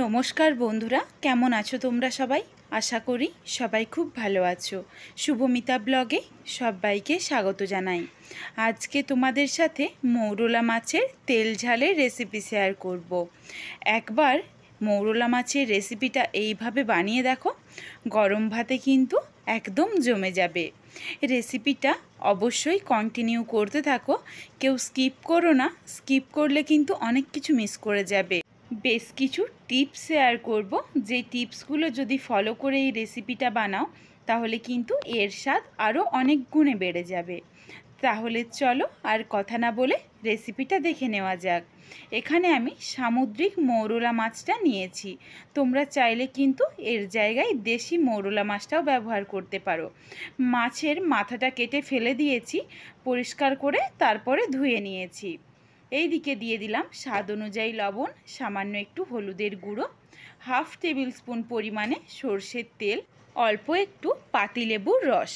নমস্কার বন্ধুরা, কেমন আছো তোমরা সবাই? আশা করি সবাই খুব ভালো আছো। শুভমিতা ব্লগে সবাইকে স্বাগত জানাই। আজকে তোমাদের সাথে মৌরলা মাছের তেল ঝালের রেসিপি শেয়ার করব। একবার মৌরলা মাছের রেসিপিটা এইভাবে বানিয়ে দেখো, গরম ভাতে কিন্তু একদম জমে যাবে। রেসিপিটা অবশ্যই কন্টিনিউ করতে থাকো, কেউ স্কিপ করো না, স্কিপ করলে কিন্তু অনেক কিছু মিস করে যাবে। বেশ কিছু টিপস শেয়ার করব, যে টিপসগুলো যদি ফলো করে এই রেসিপিটা বানাও তাহলে কিন্তু এর স্বাদ আরও অনেক গুণে বেড়ে যাবে। তাহলে চলো আর কথা না বলে রেসিপিটা দেখে নেওয়া যাক। এখানে আমি সামুদ্রিক মৌরলা মাছটা নিয়েছি। তোমরা চাইলে কিন্তু এর জায়গায় দেশি মৌরলা মাছটাও ব্যবহার করতে পারো। মাছের মাথাটা কেটে ফেলে দিয়েছি, পরিষ্কার করে তারপরে ধুয়ে নিয়েছি। এই দিকে দিয়ে দিলাম স্বাদ অনুযায়ী লবণ, সামান্য একটু হলুদের গুঁড়ো, হাফ টেবিল স্পুন পরিমাণে সর্ষের তেল, অল্প একটু পাতিলেবুর রস।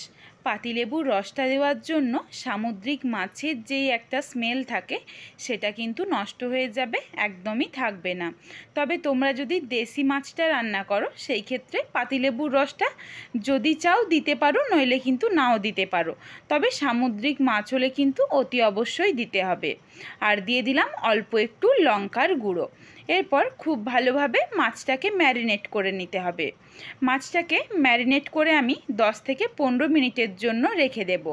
পাতিলেবুর রসটা দেওয়ার জন্য সামুদ্রিক মাছের যেই একটা স্মেল থাকে সেটা কিন্তু নষ্ট হয়ে যাবে, একদমই থাকবে না। তবে তোমরা যদি দেশি মাছটা রান্না করো সেই ক্ষেত্রে পাতিলেবুর রসটা যদি চাও দিতে পারো, নইলে কিন্তু নাও দিতে পারো। তবে সামুদ্রিক মাছ হলে কিন্তু অতি অবশ্যই দিতে হবে। আর দিয়ে দিলাম অল্প একটু লঙ্কার গুঁড়ো। এরপর খুব ভালোভাবে মাছটাকে ম্যারিনেট করে নিতে হবে। মাছটাকে ম্যারিনেট করে আমি 10 থেকে 15 মিনিটের জন্য রেখে দেব।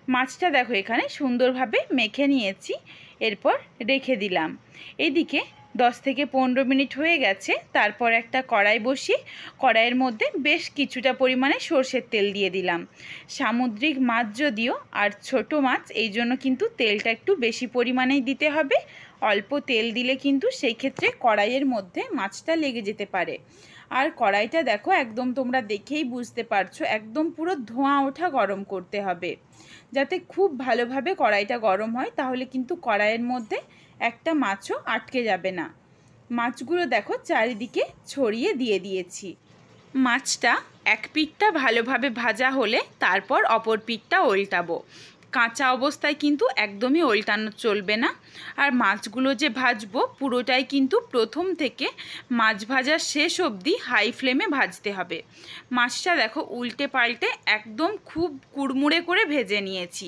মাছটা দেখো এখানে সুন্দরভাবে মেখে নিয়েছি, এরপর রেখে দিলাম। এদিকে 10 থেকে 15 মিনিট হয়ে গেছে। তারপর একটা কড়াই বসিয়ে কড়াইয়ের মধ্যে বেশ কিছুটা পরিমাণে সর্ষের তেল দিয়ে দিলাম। সামুদ্রিক মাছ যদিও আর ছোট মাছ, এই জন্য কিন্তু তেলটা একটু বেশি পরিমাণেই দিতে হবে। অল্প তেল দিলে কিন্তু সেই ক্ষেত্রে কড়াইয়ের মধ্যে মাছটা লেগে যেতে পারে। আর কড়াইটা দেখো একদম তোমরা দেখেই বুঝতে পারছো, একদম পুরো ধোঁয়া ওঠা গরম করতে হবে, যাতে খুব ভালোভাবে কড়াইটা গরম হয়। তাহলে কিন্তু কড়াইয়ের মধ্যে একটা মাছও আটকে যাবে না। মাছগুলো দেখো চারিদিকে ছড়িয়ে দিয়ে দিয়েছি। মাছটা এক পিঠটা ভালোভাবে ভাজা হলে তারপর অপর পিঠটা উল্টাবো। কাঁচা অবস্থায় কিন্তু একদমই উল্টানো চলবে না। আর মাছগুলো যে ভাজবো পুরোটাই কিন্তু প্রথম থেকে মাছ ভাজার শেষ অবধি হাই ফ্লেমে ভাজতে হবে। মাছটা দেখো উল্টে পাল্টে একদম খুব কুড়মুড়ে করে ভেজে নিয়েছি।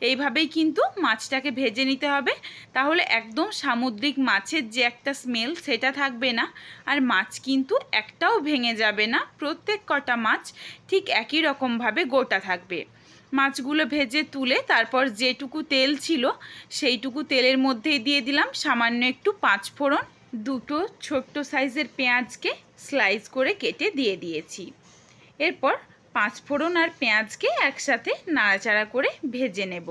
এইভাবেই কিন্তু মাছটাকে ভেজে নিতে হবে, তাহলে একদম সামুদ্রিক মাছের যে একটা স্মেল সেটা থাকবে না। আর মাছ কিন্তু একটাও ভেঙে যাবে না, প্রত্যেক কটা মাছ ঠিক একই রকমভাবে গোটা থাকবে। মাছগুলো ভেজে তুলে তারপর যেটুকু তেল ছিল সেইটুকু তেলের মধ্যেই দিয়ে দিলাম সামান্য একটু 5 ফোড়ন। দুটো ছোট্ট সাইজের পেঁয়াজকে স্লাইস করে কেটে দিয়ে দিয়েছি। এরপর 5 ফোড়ন আর পেঁয়াজকে একসাথে নাড়াচাড়া করে ভেজে নেব।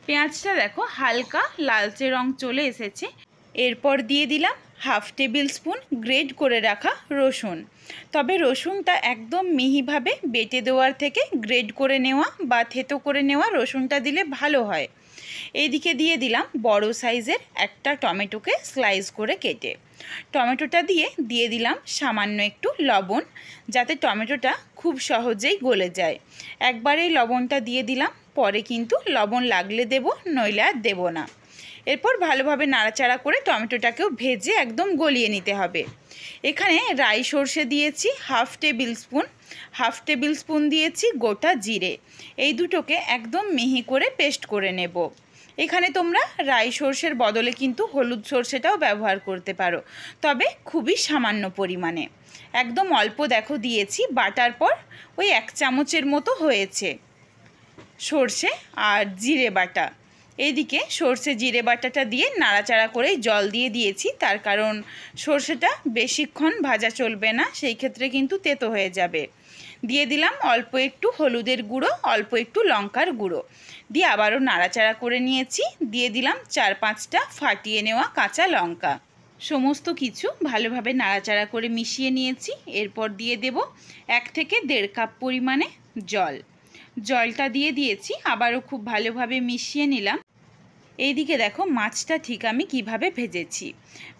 পেঁয়াজটা দেখো হালকা লালচে রং চলে এসেছে। এরপর দিয়ে দিলাম হাফ টেবিল স্পুন গ্রেট করে রাখা রসুন। তবে রসুনটা একদম মিহিভাবে বেটে দেওয়ার থেকে গ্রেট করে নেওয়া বা থেতো করে নেওয়া রসুনটা দিলে ভালো হয়। এইদিকে দিয়ে দিলাম বড় সাইজের একটা টমেটোকে স্লাইস করে কেটে। টমেটোটা দিয়ে দিলাম সামান্য একটু লবণ, যাতে টমেটোটা খুব সহজেই গলে যায়। একবারেই লবণটা দিয়ে দিলাম, পরে কিন্তু লবণ লাগলে দেব, নইলে আর দেবো না। এরপর ভালোভাবে নাড়াচাড়া করে টমেটোটাকেও ভেজে একদম গলিয়ে নিতে হবে। এখানে রাই সর্ষে দিয়েছি হাফ টেবিল স্পুন দিয়েছি গোটা জিরে। এই দুটোকে একদম মিহি করে পেস্ট করে নেব। এখানে তোমরা রাই সর্ষের বদলে কিন্তু হলুদ সর্ষেটাও ব্যবহার করতে পারো, তবে খুবই সামান্য পরিমাণে, একদম অল্প দেখো দিয়েছি। বাটার পর ওই 1 চামচের মতো হয়েছে সর্ষে আর জিরে বাটা। এইদিকে সর্ষে জিরে বাটাটা দিয়ে নাড়াচাড়া করে জল দিয়ে দিয়েছি, তার কারণ সর্ষেটা বেশিক্ষণ ভাজা চলবে না, সেই ক্ষেত্রে কিন্তু তেতো হয়ে যাবে। দিয়ে দিলাম অল্প একটু হলুদের গুঁড়ো, অল্প একটু লঙ্কার গুঁড়ো দিয়ে আবারও নাড়াচাড়া করে নিয়েছি। দিয়ে দিলাম 4-5টা ফাটিয়ে নেওয়া কাঁচা লঙ্কা। সমস্ত কিছু ভালোভাবে নাড়াচাড়া করে মিশিয়ে নিয়েছি। এরপর দিয়ে দেব 1 থেকে 1.5 কাপ পরিমাণে জল। জলটা দিয়ে দিয়েছি, আবারও খুব ভালোভাবে মিশিয়ে নিলাম। এইদিকে দেখো মাছটা ঠিক আমি কিভাবে ভেজেছি।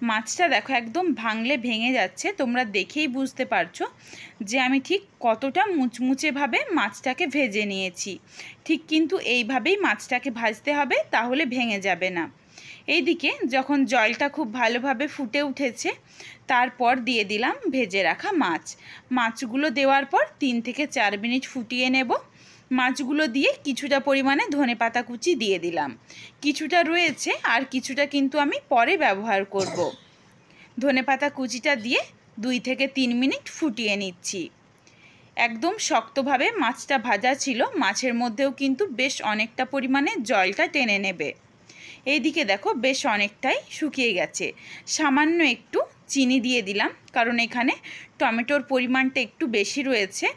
মাছটা দেখো একদম ভাঙলে ভেঙে যাচ্ছে, তোমরা দেখেই বুঝতে পারছো যে আমি ঠিক কতটা মুচমুচেভাবে মাছটাকে ভেজে নিয়েছি। ঠিক কিন্তু এইভাবেই মাছটাকে ভাজতে হবে, তাহলে ভেঙে যাবে না। এইদিকে যখন জলটা খুব ভালোভাবে ফুটে উঠেছে তারপর দিয়ে দিলাম ভেজে রাখা মাছ। মাছগুলো দেওয়ার পর 3 থেকে 4 মিনিট ফুটিয়ে নেব। মাছগুলো দিয়ে কিছুটা পরিমাণে ধনেপাতা কুচি দিয়ে দিলাম। কিছুটা রয়েছে আর কিছুটা কিন্তু আমি পরে ব্যবহার করব। ধনেপাতা কুচিটা দিয়ে 2 থেকে 3 মিনিট ফুটিয়ে নিচ্ছি। একদম শক্তভাবে মাছটা ভাজা ছিল, মাছের মধ্যেও কিন্তু বেশ অনেকটা পরিমাণে জলটা টেনে নেবে। এইদিকে দেখো বেশ অনেকটাই শুকিয়ে গেছে। সামান্য একটু চিনি দিয়ে দিলাম, কারণ এখানে টমেটোর পরিমাণটা একটু বেশি রয়েছে,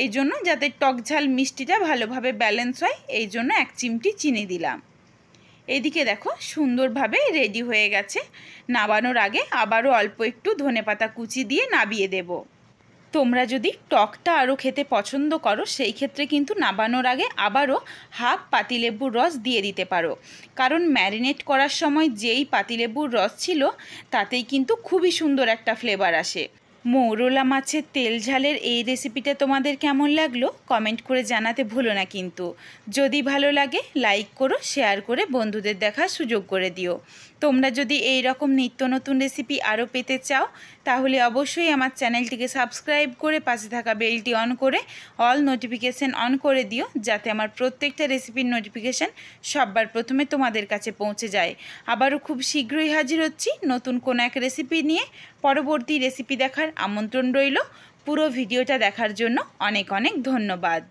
এই জন্য যাতে টক ঝাল মিষ্টিটা ভালোভাবে ব্যালেন্স হয়, এই জন্য 1 চিমটি চিনি দিলাম। এইদিকে দেখো সুন্দরভাবে রেডি হয়ে গেছে। নামানোর আগে আবারও অল্প একটু ধনেপাতা কুচি দিয়ে নামিয়ে দেব। তোমরা যদি টকটা আরও খেতে পছন্দ করো সেই ক্ষেত্রে কিন্তু নামানোর আগে আবারও হাফ পাতিলেবুর রস দিয়ে দিতে পারো, কারণ ম্যারিনেট করার সময় যেই পাতিলেবুর রস ছিল তাতেই কিন্তু খুবই সুন্দর একটা ফ্লেভার আসে। মৌরলা মাছের তেল ঝালের এই রেসিপিটা তোমাদের কেমন লাগলো কমেন্ট করে জানাতে ভুলো না কিন্তু। যদি ভালো লাগে লাইক করো, শেয়ার করে বন্ধুদের দেখার সুযোগ করে দিও। তোমরা যদি এই রকম নিত্য নতুন রেসিপি আরও পেতে চাও তাহলে অবশ্যই আমার চ্যানেলটিকে সাবস্ক্রাইব করে পাশে থাকা বেলটি অন করে অল নোটিফিকেশান অন করে দিও, যাতে আমার প্রত্যেকটা রেসিপির নোটিফিকেশান সবার প্রথমে তোমাদের কাছে পৌঁছে যায়। আবারও খুব শীঘ্রই হাজির হচ্ছি নতুন কোনো এক রেসিপি নিয়ে। পরবর্তী রেসিপি দেখার আমন্ত্রণ রইল। পুরো ভিডিওটা দেখার জন্য অনেক অনেক ধন্যবাদ।